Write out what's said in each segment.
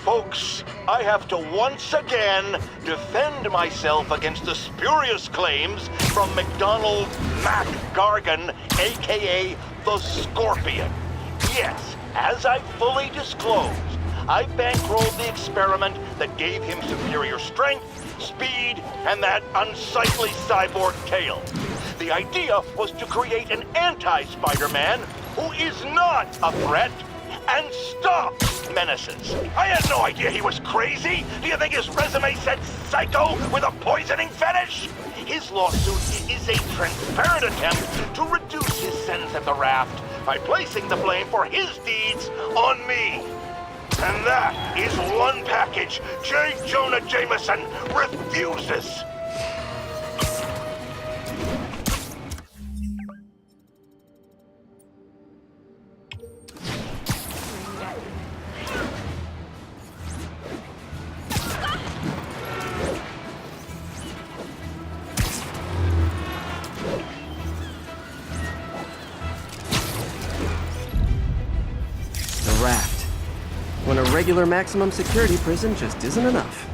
Folks, I have to once again defend myself against the spurious claims from McDonald Mac Gargan, aka the Scorpion. Yes, as I fully disclosed, I bankrolled the experiment that gave him superior strength, speed, and that unsightly cyborg tail. The idea was to create an anti-Spider-Man who is not a threat and stop menaces. I had no idea he was crazy. Do you think his resume said psycho with a poisoning fetish? His lawsuit is a transparent attempt to reduce his sentence at the raft by placing the blame for his deeds on me. And that is one package J. Jonah Jameson refuses. When a regular maximum security prison just isn't enough.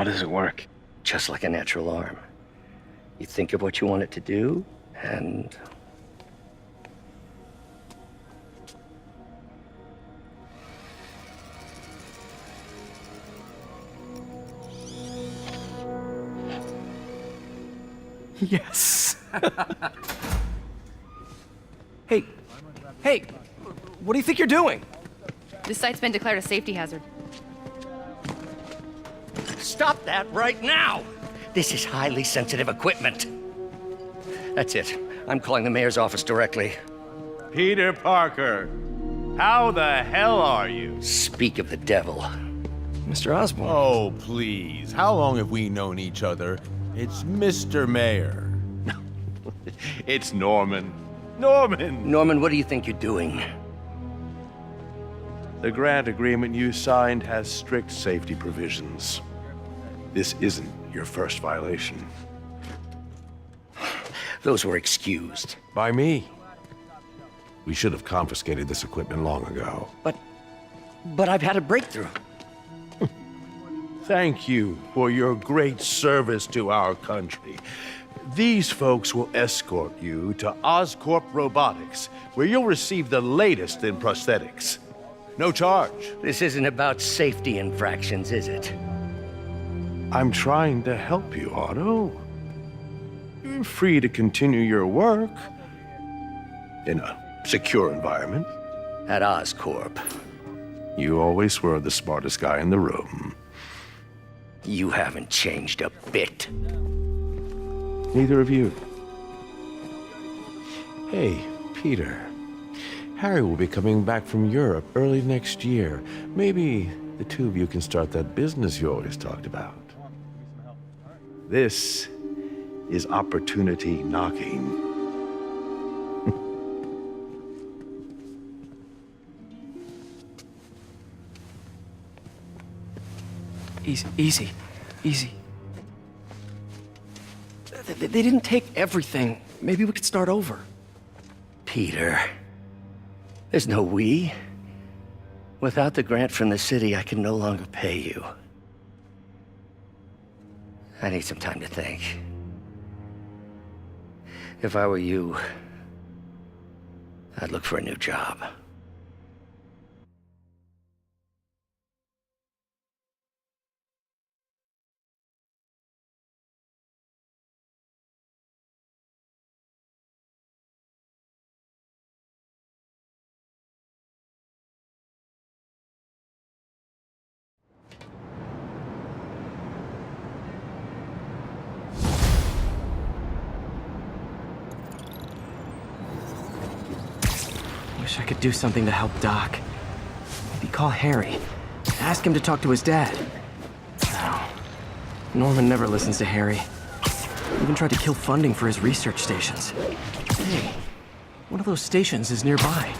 How does it work? Just like a natural arm. You think of what you want it to do, and... Yes! Hey, hey, what do you think you're doing? This site's been declared a safety hazard. Stop that right now! This is highly sensitive equipment. That's it. I'm calling the mayor's office directly. Peter Parker, how the hell are you? Speak of the devil. Mr. Osborn. Oh, please. How long have we known each other? It's Mr. Mayor. It's Norman. Norman! Norman, what do you think you're doing? The grant agreement you signed has strict safety provisions. This isn't your first violation. Those were excused. By me. We should have confiscated this equipment long ago. But I've had a breakthrough. Thank you for your great service to our country. These folks will escort you to Oscorp Robotics, where you'll receive the latest in prosthetics. No charge. This isn't about safety infractions, is it? I'm trying to help you, Otto. You're free to continue your work in a secure environment. At Oscorp. You always were the smartest guy in the room. You haven't changed a bit. Neither of you. Hey, Peter. Harry will be coming back from Europe early next year. Maybe the two of you can start that business you always talked about. This is opportunity knocking. Easy. They didn't take everything. Maybe we could start over. Peter, there's no we. Without the grant from the city, I can no longer pay you. I need some time to think. If I were you, I'd look for a new job. Wish I could do something to help Doc. Maybe call Harry. Ask him to talk to his dad. No. Norman never listens to Harry. Even tried to kill funding for his research stations. Hey, one of those stations is nearby.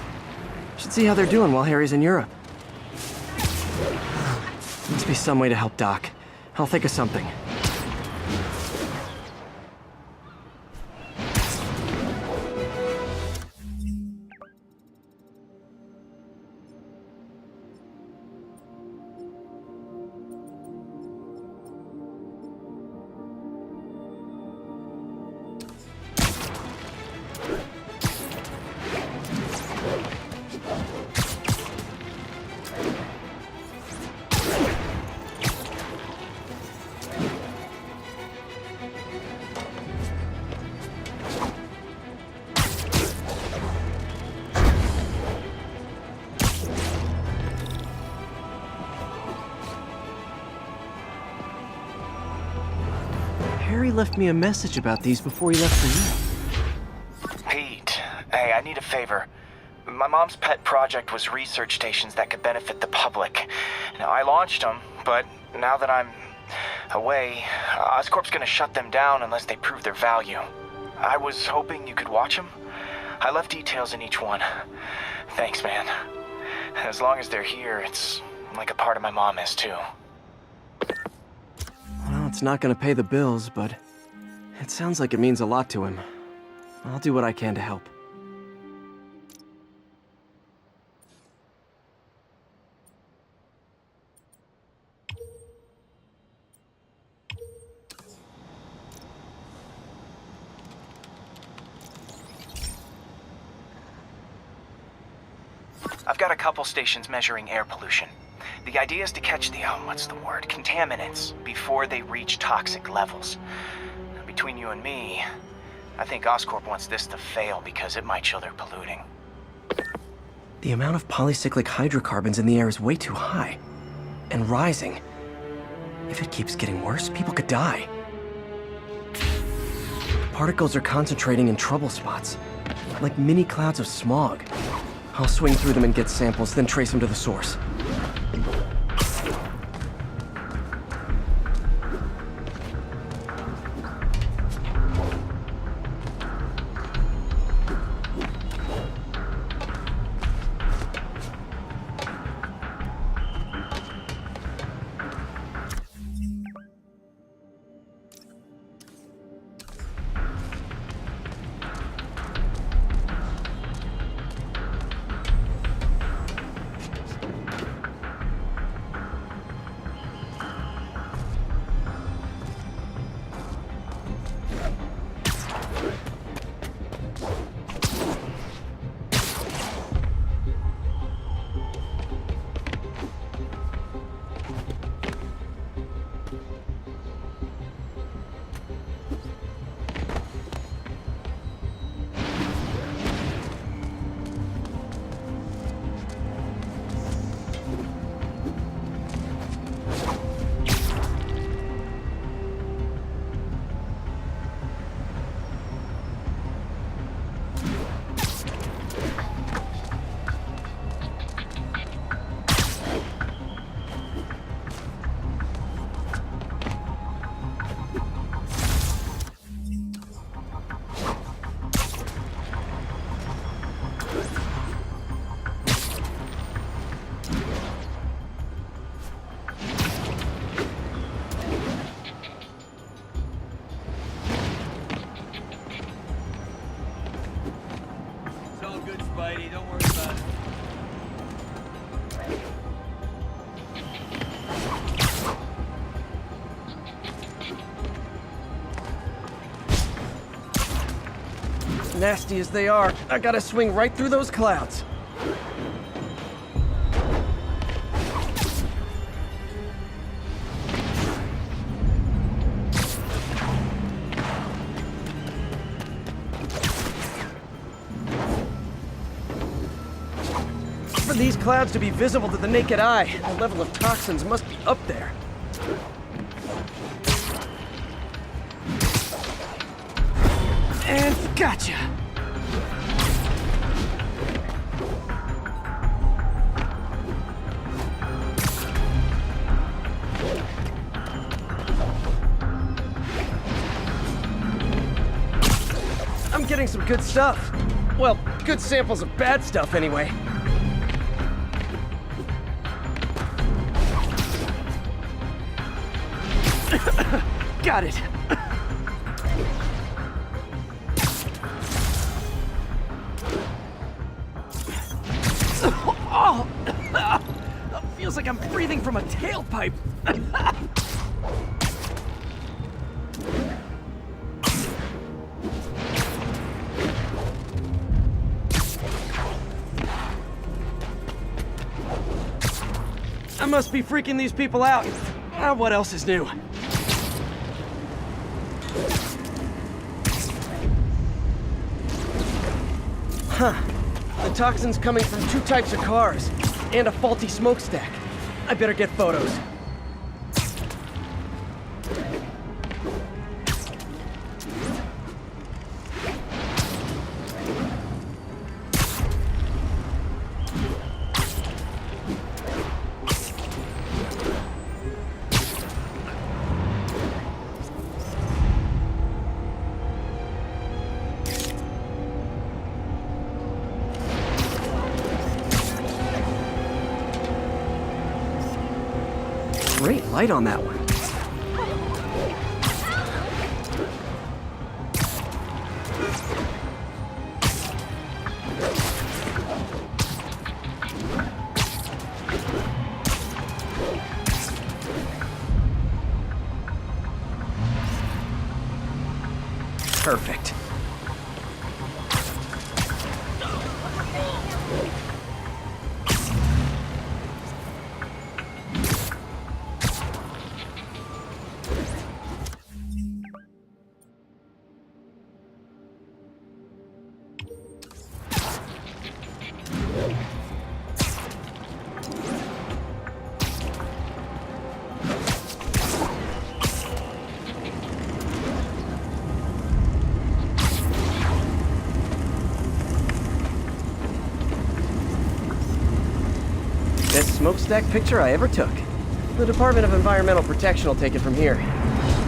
Should see how they're doing while Harry's in Europe. Must be some way to help Doc. I'll think of something. Harry left me a message about these before he left for you. Pete, hey, I need a favor. My mom's pet project was research stations that could benefit the public. Now, I launched them, but now that I'm away, Oscorp's gonna shut them down unless they prove their value. I was hoping you could watch them. I left details in each one. Thanks, man. As long as they're here, it's like a part of my mom is, too. Well, it's not gonna pay the bills, but it sounds like it means a lot to him. I'll do what I can to help. I've got a couple stations measuring air pollution. The idea is to catch the, contaminants before they reach toxic levels. Between you and me, I think Oscorp wants this to fail because it might show they're polluting. The amount of polycyclic hydrocarbons in the air is way too high. And rising. If it keeps getting worse, people could die. Particles are concentrating in trouble spots, like mini clouds of smog. I'll swing through them and get samples, then trace them to the source. Don't worry about it. Nasty as they are, I gotta swing right through those clouds. For these clouds to be visible to the naked eye, the level of toxins must be up there. And gotcha! I'm getting some good stuff. Well, good samples of bad stuff anyway. Got it. Oh! Feels like I'm breathing from a tailpipe. I must be freaking these people out. What else is new? Huh. The toxin's coming from two types of cars, and a faulty smokestack. I better get photos. Great light on that one. Perfect. smokestack picture I ever took. The Department of Environmental Protection will take it from here.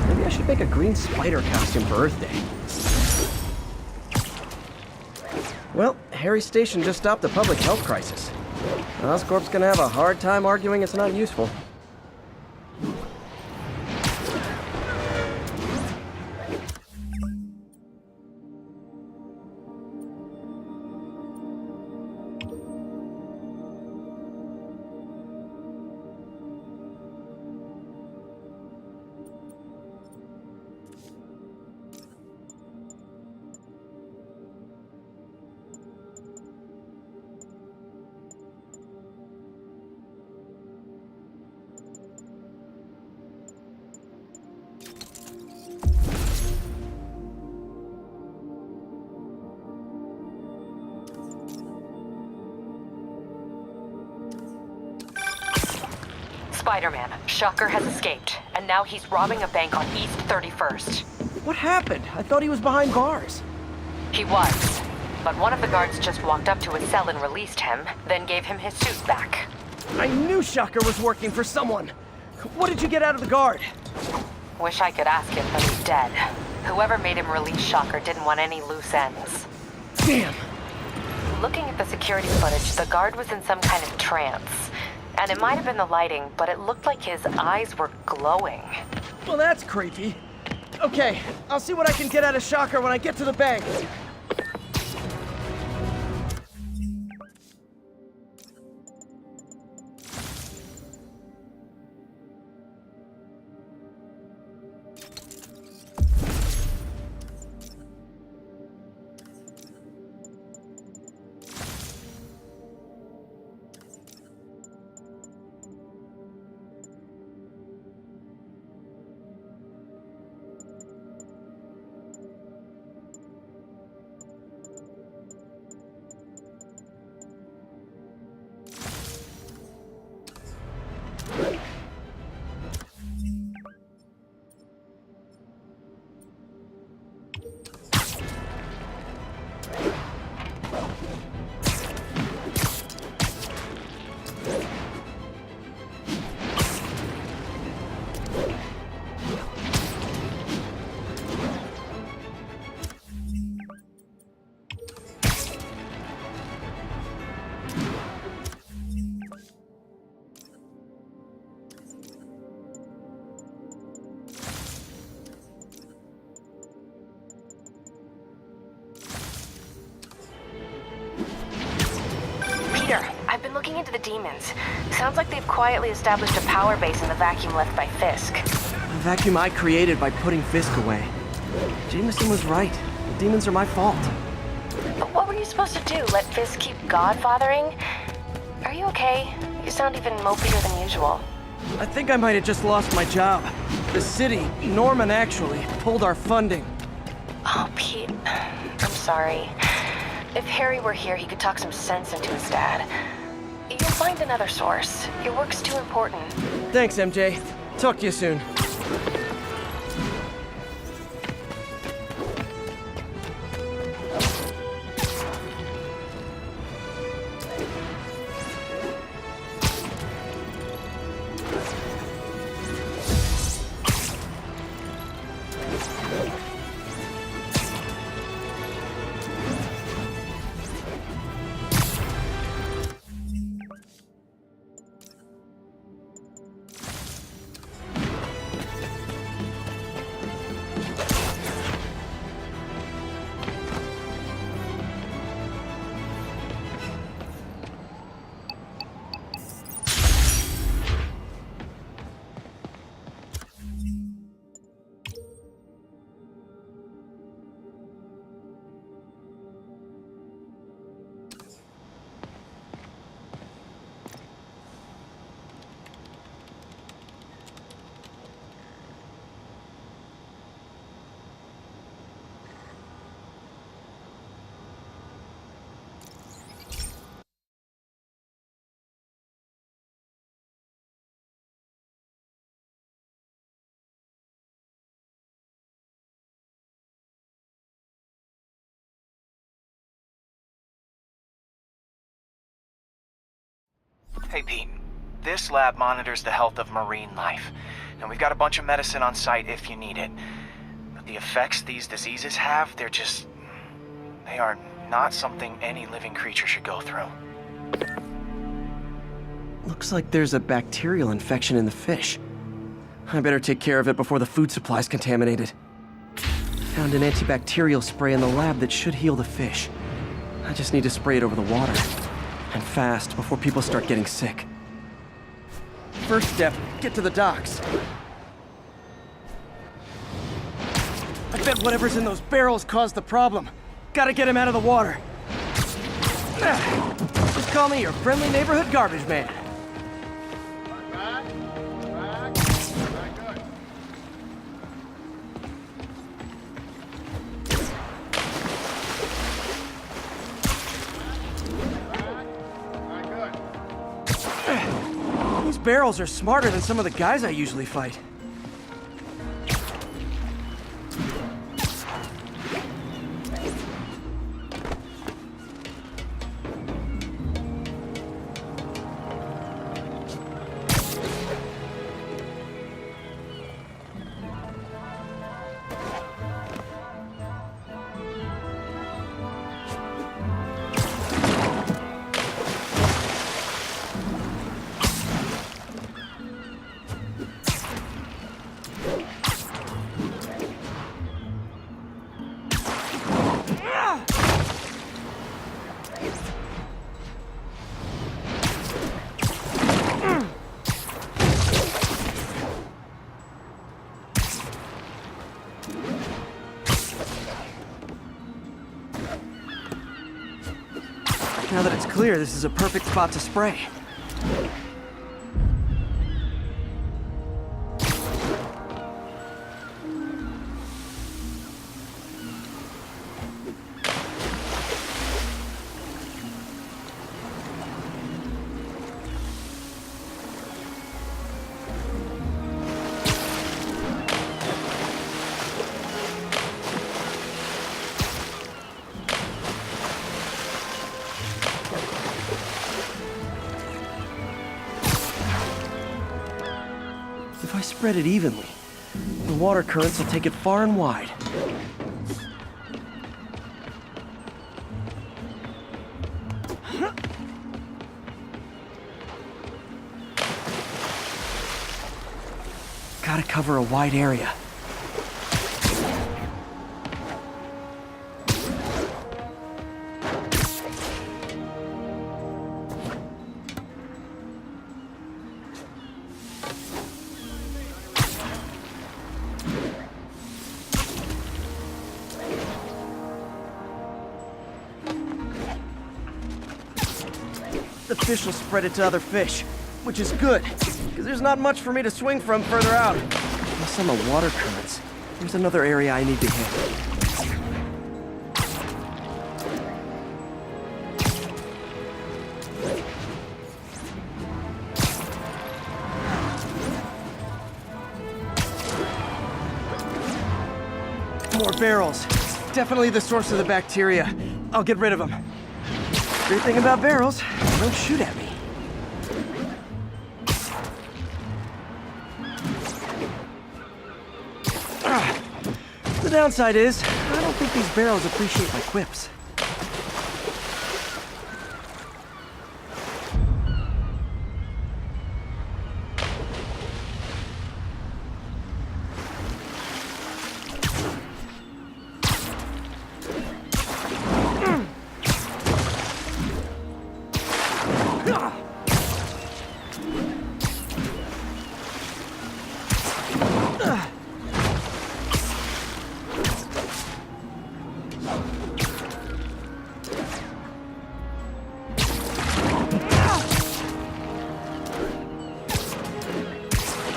Maybe I should make a green spider costume for Earth Day. Well, Harry's station just stopped a public health crisis. Oscorp's gonna have a hard time arguing it's not useful. Spider-Man, Shocker has escaped, and now he's robbing a bank on East 31st. What happened? I thought he was behind bars. He was, but one of the guards just walked up to his cell and released him, then gave him his suit back. I knew Shocker was working for someone. What did you get out of the guard? Wish I could ask him, but he's dead. Whoever made him release Shocker didn't want any loose ends. Damn. Looking at the security footage, the guard was in some kind of trance. And it might have been the lighting, but it looked like his eyes were glowing. Well, that's creepy. Okay, I'll see what I can get out of Shocker when I get to the bank. I've been looking into the demons. Sounds like they've quietly established a power base in the vacuum left by Fisk. A vacuum I created by putting Fisk away. Jameson was right. The demons are my fault. But what were you supposed to do? Let Fisk keep godfathering? Are you okay? You sound even mopier than usual. I think I might have just lost my job. The city, Norman actually, pulled our funding. Oh, Pete. I'm sorry. If Harry were here, he could talk some sense into his dad. You'll find another source. Your work's too important. Thanks, MJ. Talk to you soon. Hey, Pete. This lab monitors the health of marine life, and we've got a bunch of medicine on site if you need it. But the effects these diseases have, they are not something any living creature should go through. Looks like there's a bacterial infection in the fish. I better take care of it before the food supply's contaminated. Found an antibacterial spray in the lab that should heal the fish. I just need to spray it over the water. And fast, before people start getting sick. First step, get to the docks. I bet whatever's in those barrels caused the problem. Gotta get him out of the water. Just call me your friendly neighborhood garbage man. These barrels are smarter than some of the guys I usually fight. Now that it's clear, this is a perfect spot to spray. If I spread it evenly, the water currents will take it far and wide. Gotta cover a wide area. The fish will spread it to other fish, which is good, because there's not much for me to swing from further out. Plus on the water currents, there's another area I need to hit. More barrels. Definitely the source of the bacteria. I'll get rid of them. Great thing about barrels, they don't shoot at me. The downside is, I don't think these barrels appreciate my quips.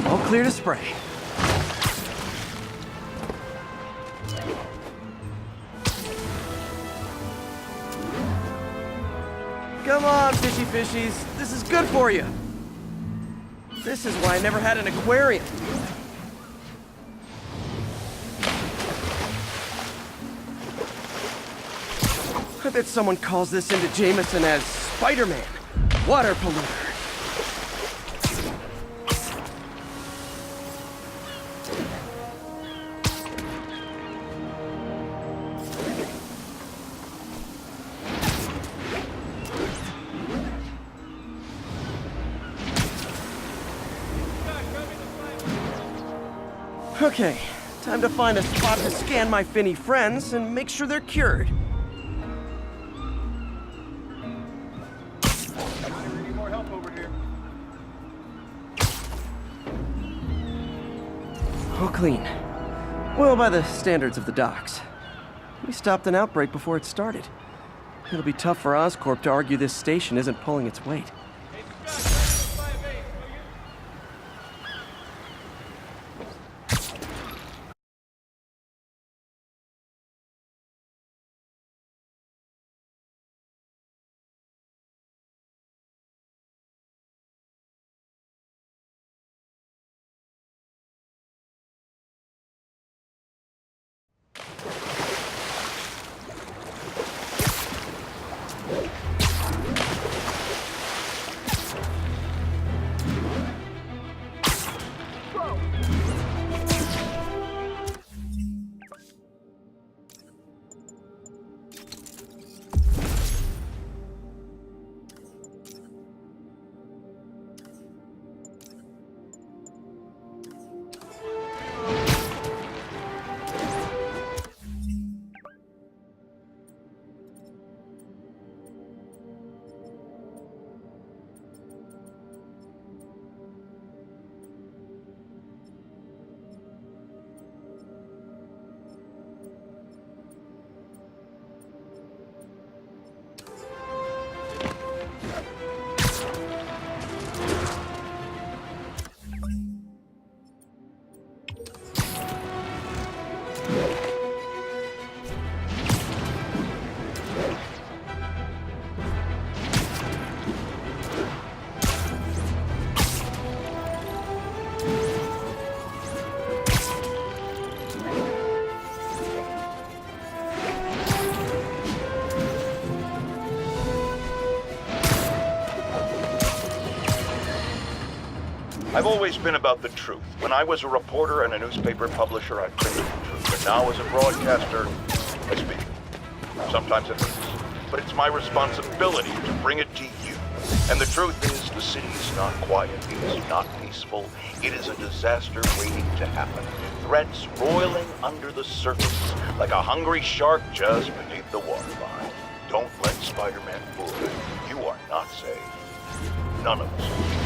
All clear to spray. Come on, fishy fishies. This is good for you. This is why I never had an aquarium. I bet someone calls this into Jameson as Spider-Man, water polluter. Okay, time to find a spot to scan my finny friends and make sure they're cured. All clean. Well, by the standards of the docks. We stopped an outbreak before it started. It'll be tough for Oscorp to argue this station isn't pulling its weight. I've always been about the truth. When I was a reporter and a newspaper publisher, I printed the truth. But now as a broadcaster, I speak. Sometimes it hurts. But it's my responsibility to bring it to you. And the truth is, the city is not quiet. It is not peaceful. It is a disaster waiting to happen. Threats roiling under the surface like a hungry shark just beneath the waterline. Don't let Spider-Man fool you. You are not safe. None of us.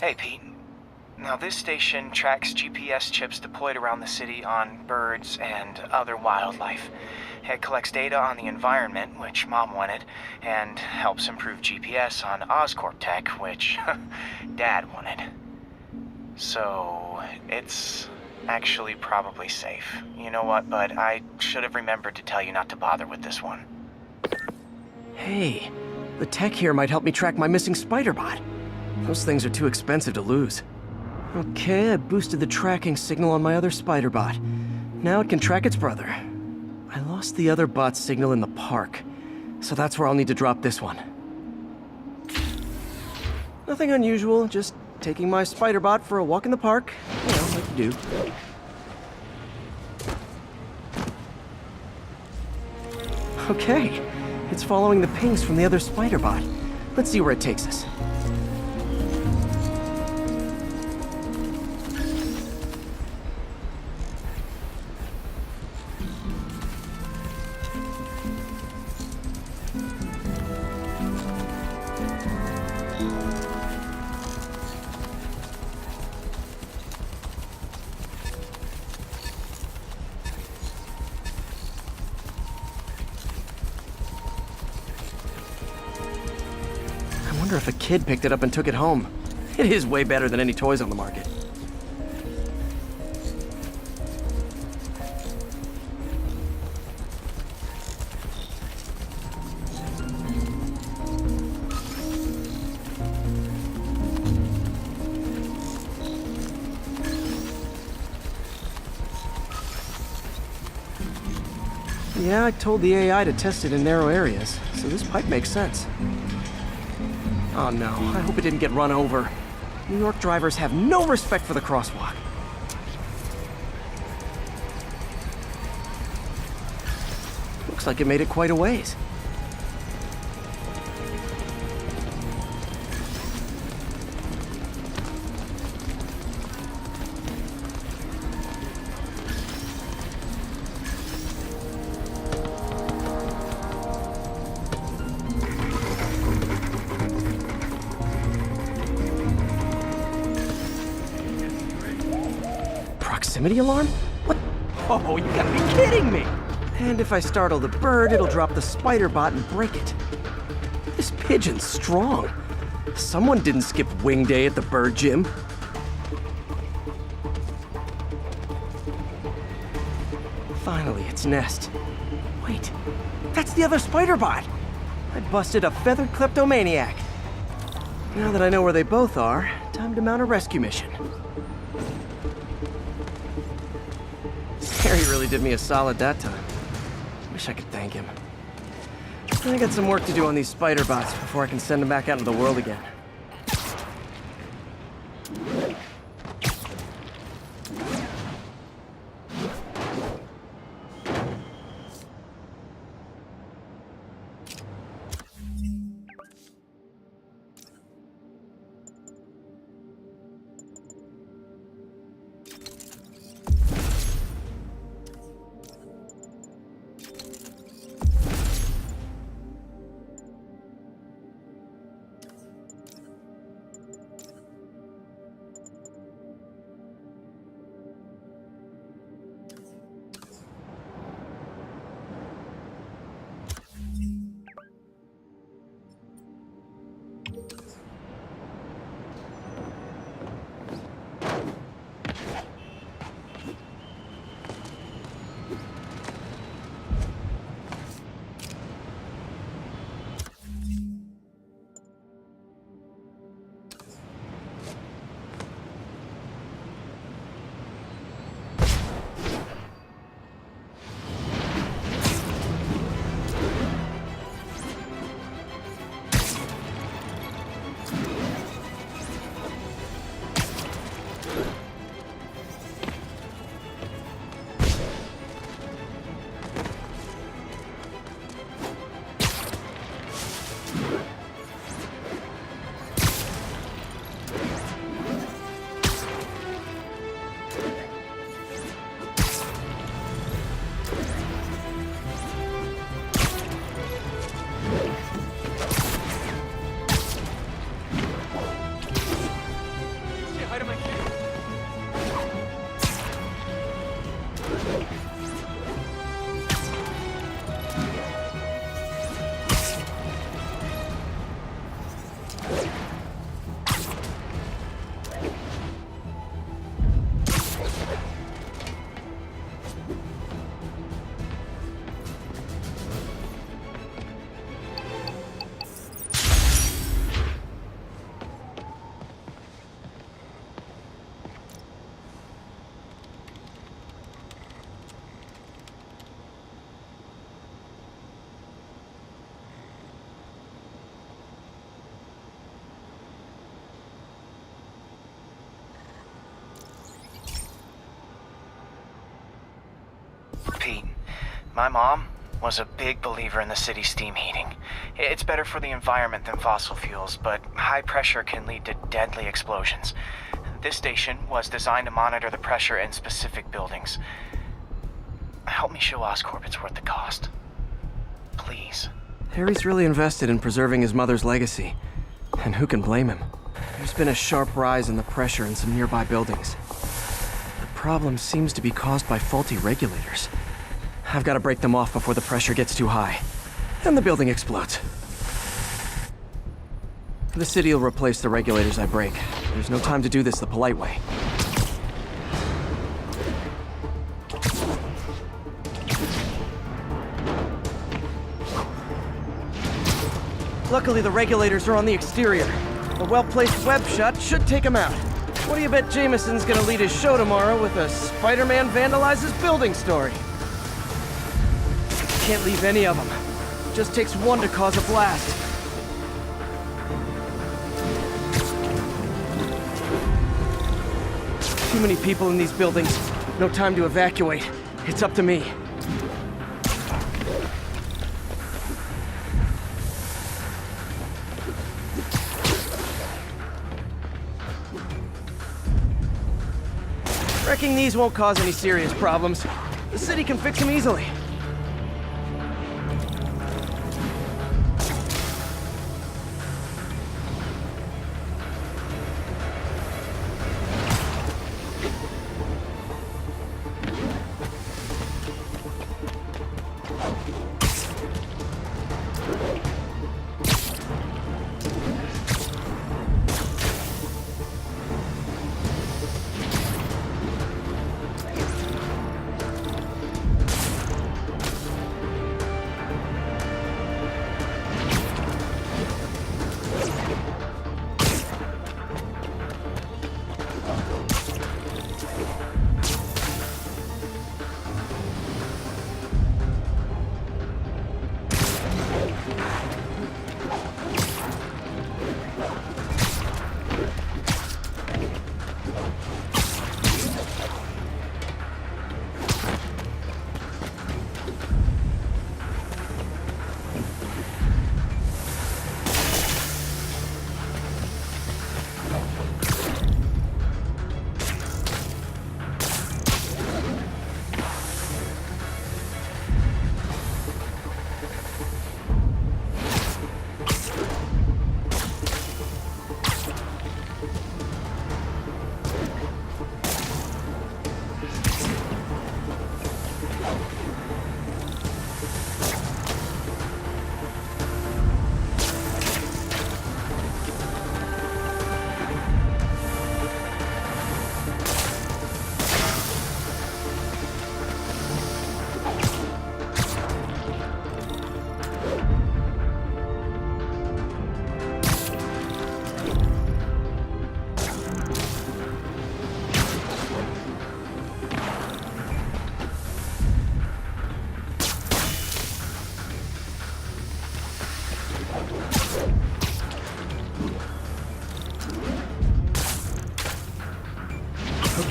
Hey, Pete. Now, this station tracks GPS chips deployed around the city on birds and other wildlife. It collects data on the environment, which Mom wanted, and helps improve GPS on Oscorp tech, which Dad wanted. So, it's actually probably safe. You know what, bud? I should have remembered to tell you not to bother with this one. Hey, the tech here might help me track my missing spider-bot. Those things are too expensive to lose. Okay, I boosted the tracking signal on my other spider-bot. Now it can track its brother. I lost the other bot's signal in the park, so that's where I'll need to drop this one. Nothing unusual, just taking my spider-bot for a walk in the park. You know, like you do. Okay, it's following the pings from the other spider-bot. Let's see where it takes us. I wonder if a kid picked it up and took it home. It is way better than any toys on the market. Yeah, I told the AI to test it in narrow areas, so this pipe makes sense. Oh no, I hope it didn't get run over. New York drivers have no respect for the crosswalk. Looks like it made it quite a ways. Proximity alarm? What? Oh, you gotta be kidding me! And if I startle the bird, it'll drop the spider bot and break it. This pigeon's strong. Someone didn't skip wing day at the bird gym. Finally, its nest. Wait, that's the other spider bot! I busted a feathered kleptomaniac. Now that I know where they both are, time to mount a rescue mission. Harry really did me a solid that time. Wish I could thank him. I got some work to do on these spider bots before I can send them back out into the world again. My mom was a big believer in the city's steam heating. It's better for the environment than fossil fuels, but high pressure can lead to deadly explosions. This station was designed to monitor the pressure in specific buildings. Help me show Oscorp it's worth the cost. Please. Harry's really invested in preserving his mother's legacy. And who can blame him? There's been a sharp rise in the pressure in some nearby buildings. The problem seems to be caused by faulty regulators. I've got to break them off before the pressure gets too high. And the building explodes. The city will replace the regulators I break. There's no time to do this the polite way. Luckily, the regulators are on the exterior. A well-placed web shot should take them out. What do you bet Jameson's gonna lead his show tomorrow with a Spider-Man vandalizes building story? Can't leave any of them. Just takes one to cause a blast. Too many people in these buildings. No time to evacuate. It's up to me. Wrecking these won't cause any serious problems. The city can fix them easily.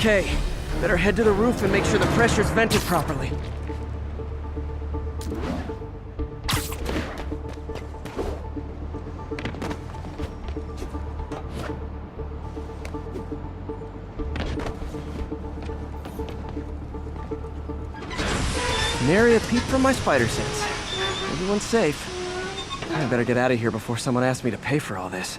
Okay, better head to the roof and make sure the pressure's vented properly. Nary a peep from my spider sense. Everyone's safe. I better get out of here before someone asks me to pay for all this.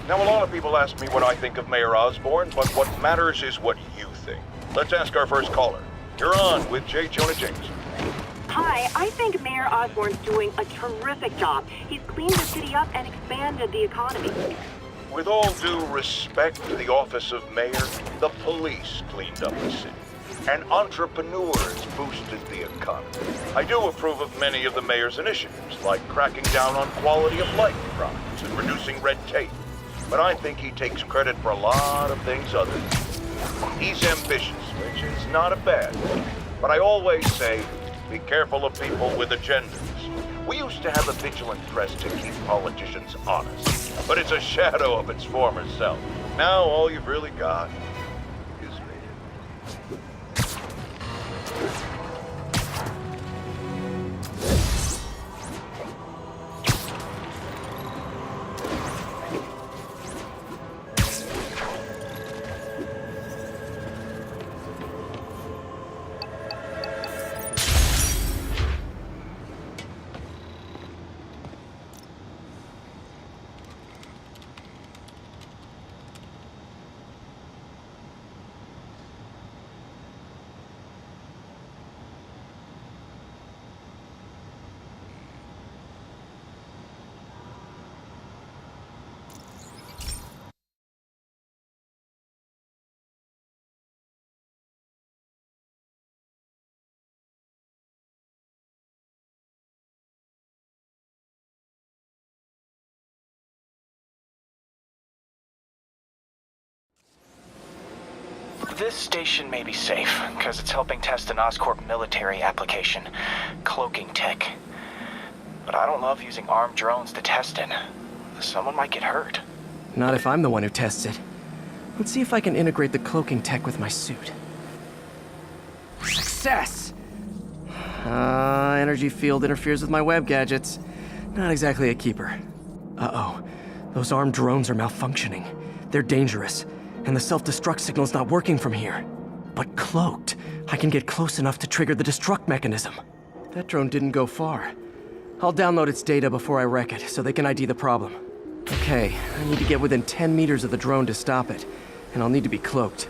Now, a lot of people ask me what I think of Mayor Osborn, but what matters is what you think. Let's ask our first caller. You're on with J. Jonah Jameson. Hi, I think Mayor Osborn's doing a terrific job. He's cleaned the city up and expanded the economy. With all due respect to the office of mayor, the police cleaned up the city, and entrepreneurs boosted the economy. I do approve of many of the mayor's initiatives, like cracking down on quality of life crimes and reducing red tape. But I think he takes credit for a lot of things other than that. He's ambitious, which is not a bad thing. But I always say, be careful of people with agendas. We used to have a vigilant press to keep politicians honest, but it's a shadow of its former self. Now all you've really got is me. This station may be safe, because it's helping test an Oscorp military application, cloaking tech. But I don't love using armed drones to test it. Someone might get hurt. Not if I'm the one who tests it. Let's see if I can integrate the cloaking tech with my suit. Success! Energy field interferes with my web gadgets. Not exactly a keeper. Uh-oh. Those armed drones are malfunctioning. They're dangerous, and the self-destruct signal's not working from here. But cloaked, I can get close enough to trigger the destruct mechanism. That drone didn't go far. I'll download its data before I wreck it, so they can ID the problem. Okay, I need to get within 10 meters of the drone to stop it, and I'll need to be cloaked.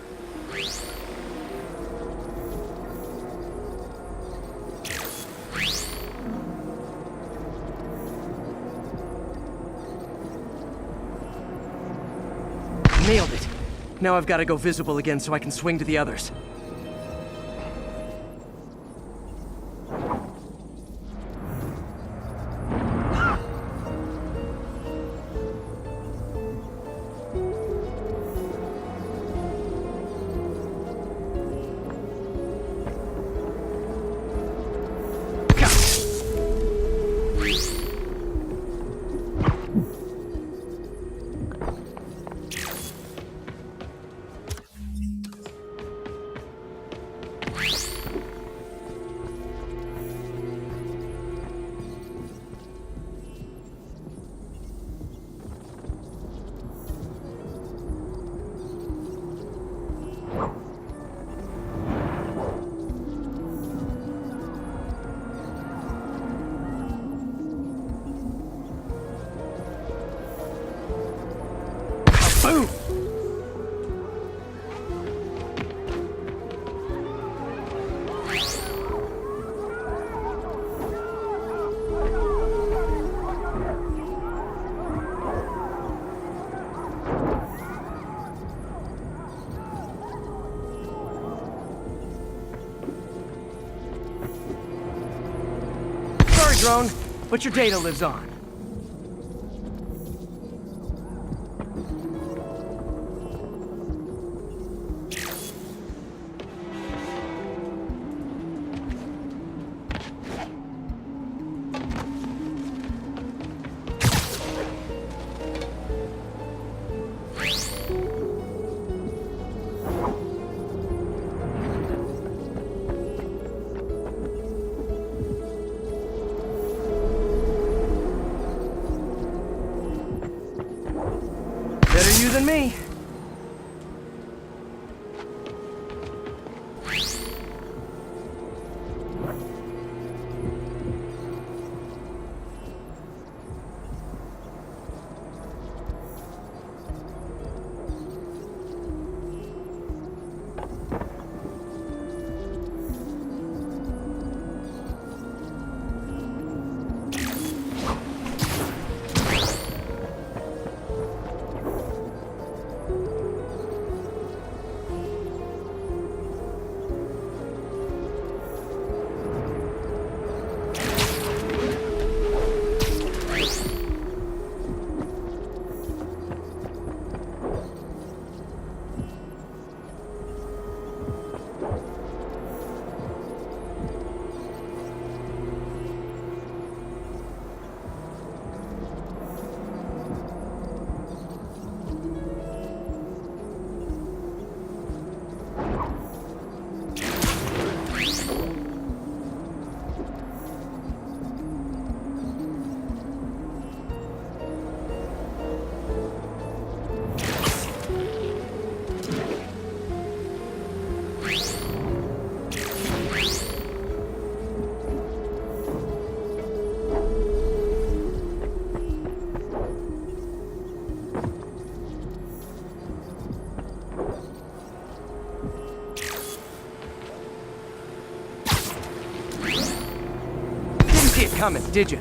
Nailed it! Now I've got to go visible again so I can swing to the others. Boom! Sorry, drone, but your data lives on. Better you than me. coming, did ya?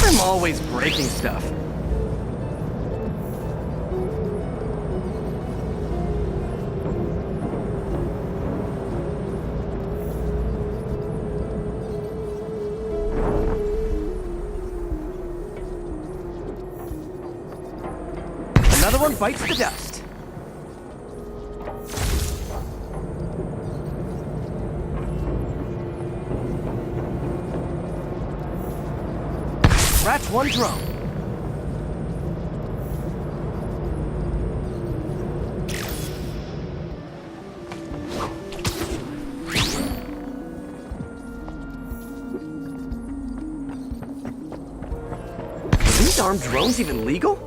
I'm always breaking stuff. Another one bites the dust. Scratch one drone. Are these armed drones even legal?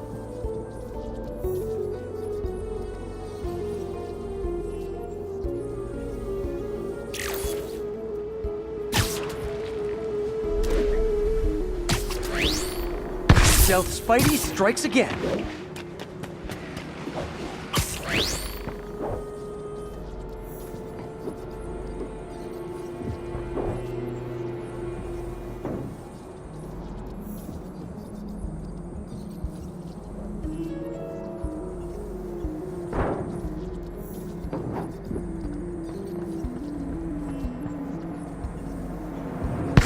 Stealth Spidey strikes again.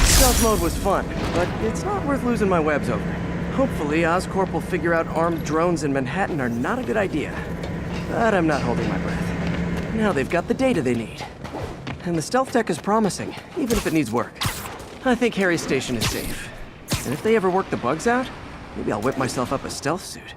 Stealth mode was fun, but it's not worth losing my webs over. Hopefully, Oscorp will figure out armed drones in Manhattan are not a good idea. But I'm not holding my breath. Now they've got the data they need. And the stealth tech is promising, even if it needs work. I think Harry's station is safe. And if they ever work the bugs out, maybe I'll whip myself up a stealth suit.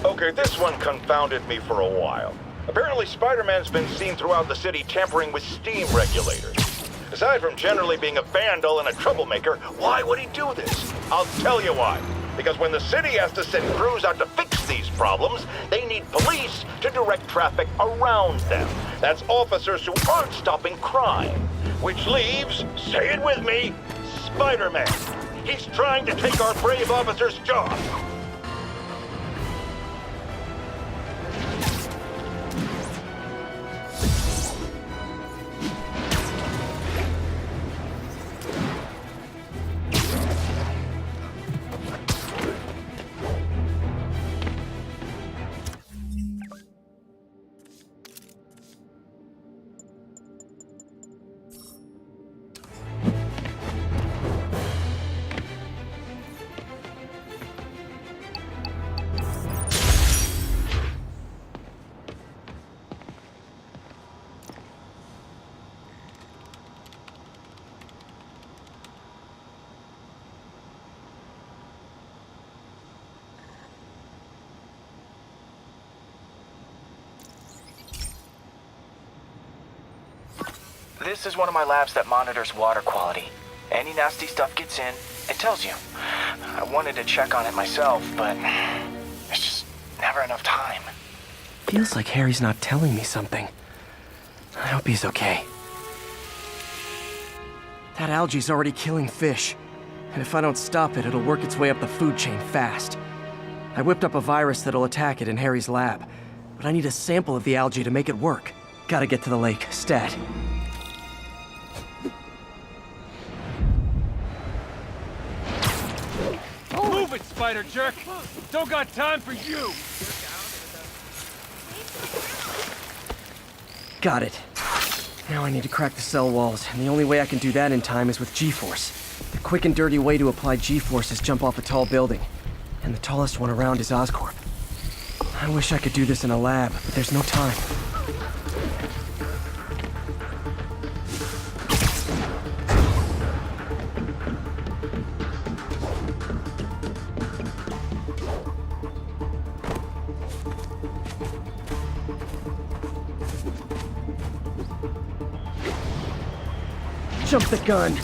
Okay, this one confounded me for a while. Apparently, Spider-Man's been seen throughout the city tampering with steam regulators. Aside from generally being a vandal and a troublemaker, why would he do this? I'll tell you why. Because when the city has to send crews out to fix these problems, they need police to direct traffic around them. That's officers who aren't stopping crime. Which leaves, say it with me, Spider-Man. He's trying to take our brave officer's job. This is one of my labs that monitors water quality. Any nasty stuff gets in, it tells you. I wanted to check on it myself, but there's just never enough time. Feels like Harry's not telling me something. I hope he's okay. That algae's already killing fish. And if I don't stop it, it'll work its way up the food chain fast. I whipped up a virus that'll attack it in Harry's lab. But I need a sample of the algae to make it work. Gotta get to the lake, stat. Move it, spider jerk! Don't got time for you! Got it. Now I need to crack the cell walls, and the only way I can do that in time is with G-force. The quick and dirty way to apply G-force is jump off a tall building. And the tallest one around is Oscorp. I wish I could do this in a lab, but there's no time. Jump the gun!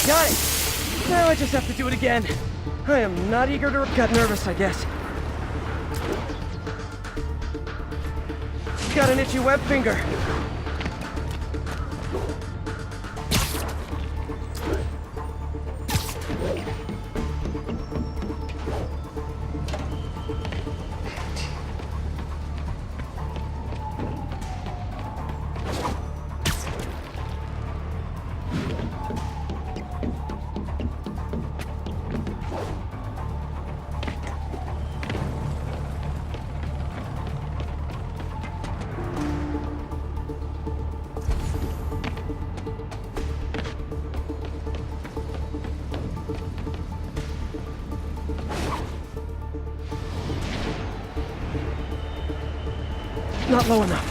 Got it! Now I just have to do it again. I am not eager to... Got nervous, I guess. Got an itchy web finger. Not low enough.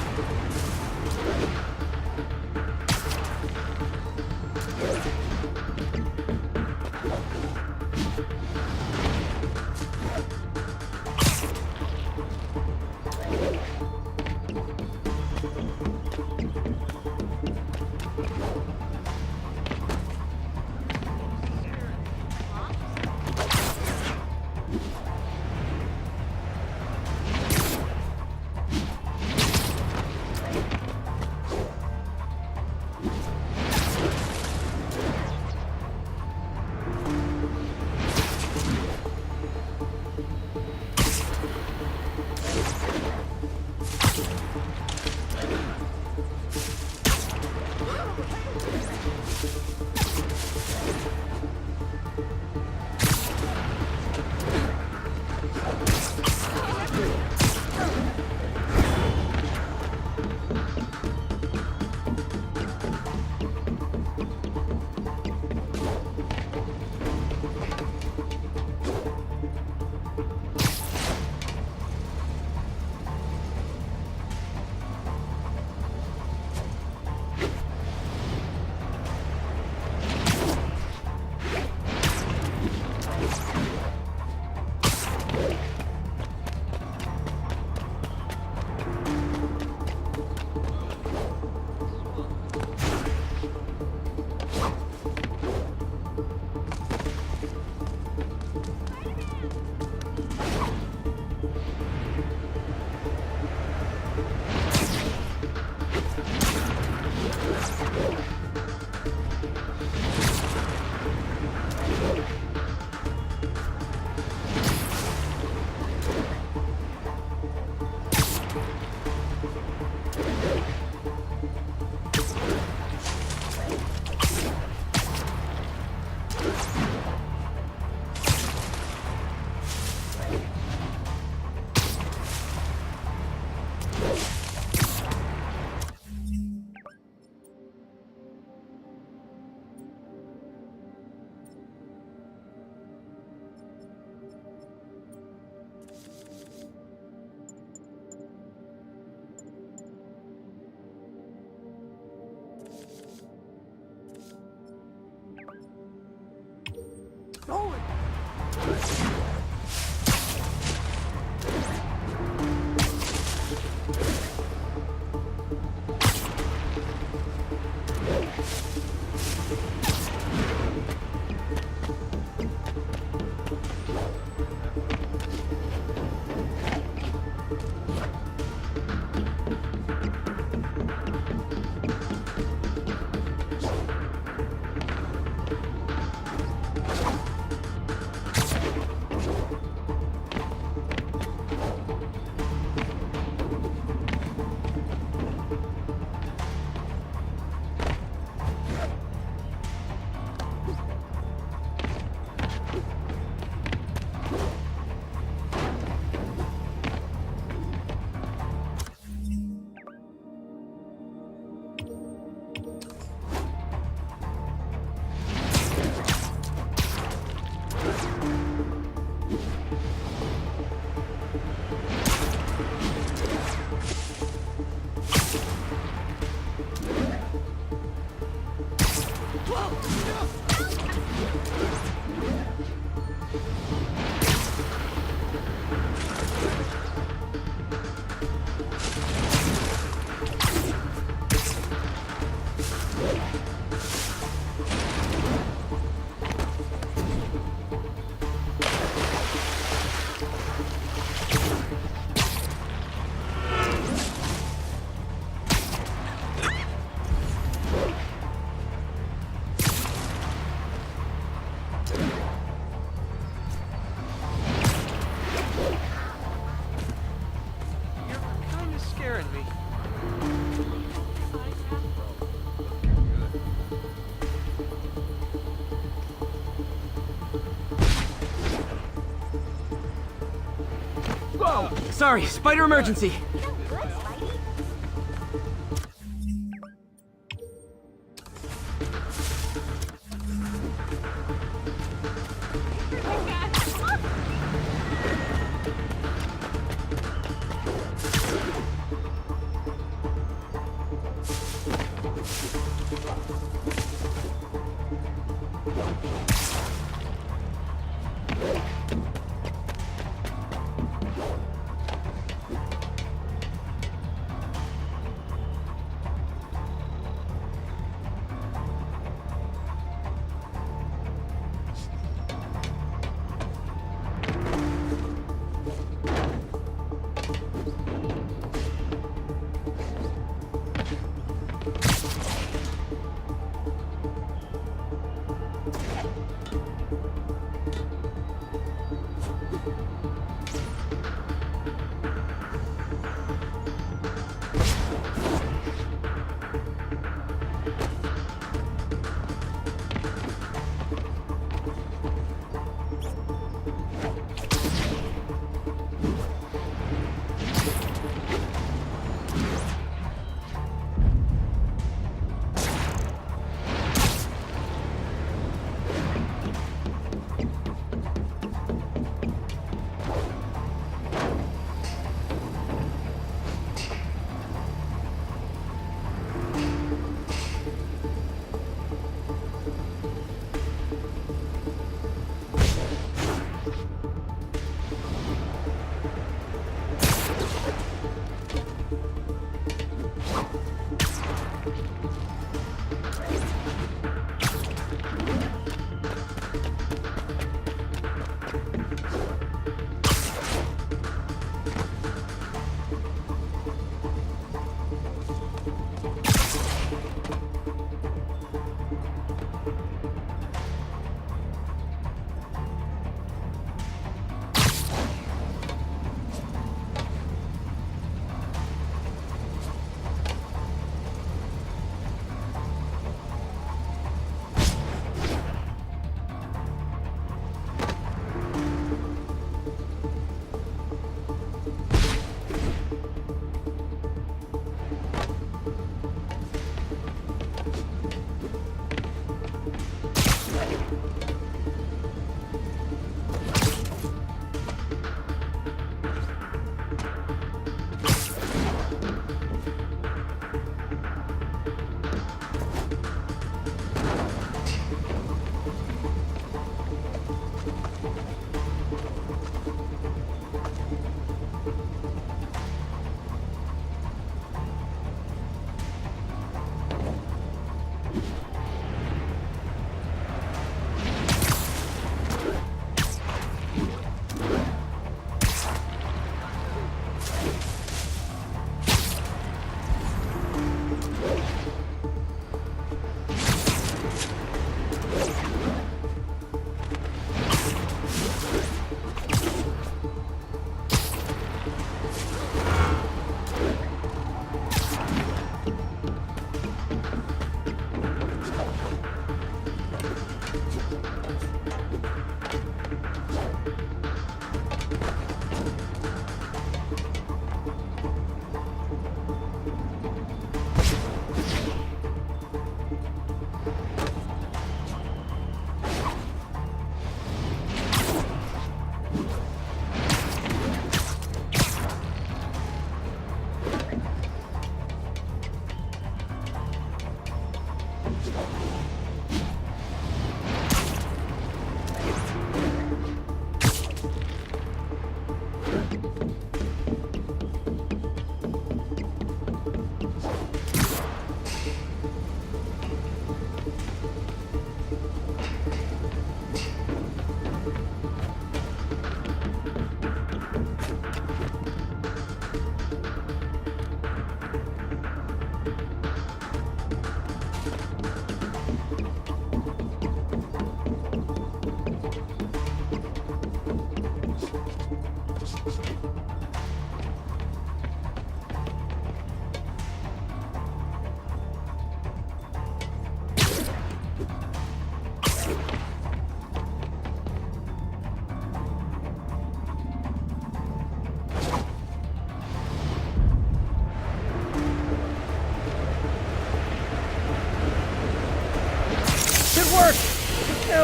Sorry, spider emergency.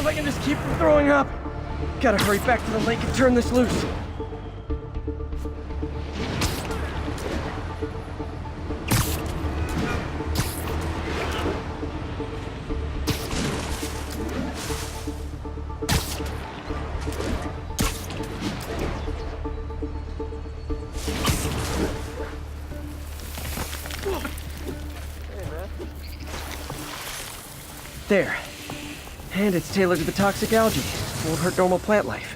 now if I can just keep from throwing up. Gotta hurry back to the lake and turn this loose. There. And it's tailored to the toxic algae. Won't hurt normal plant life.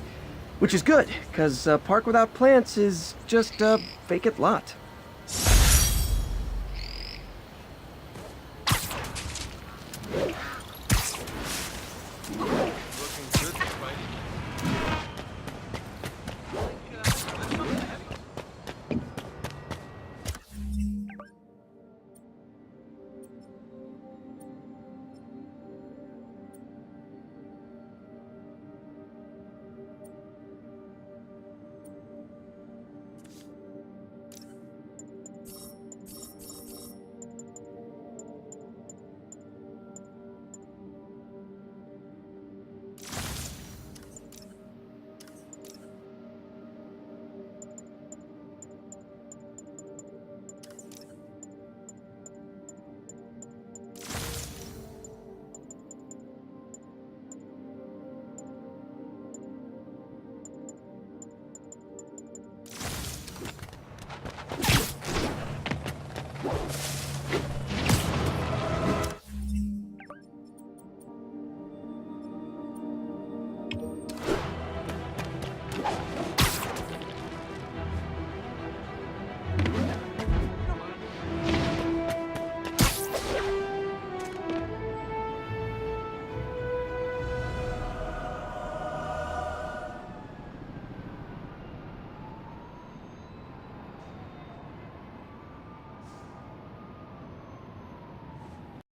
Which is good, because a park without plants is just a vacant lot.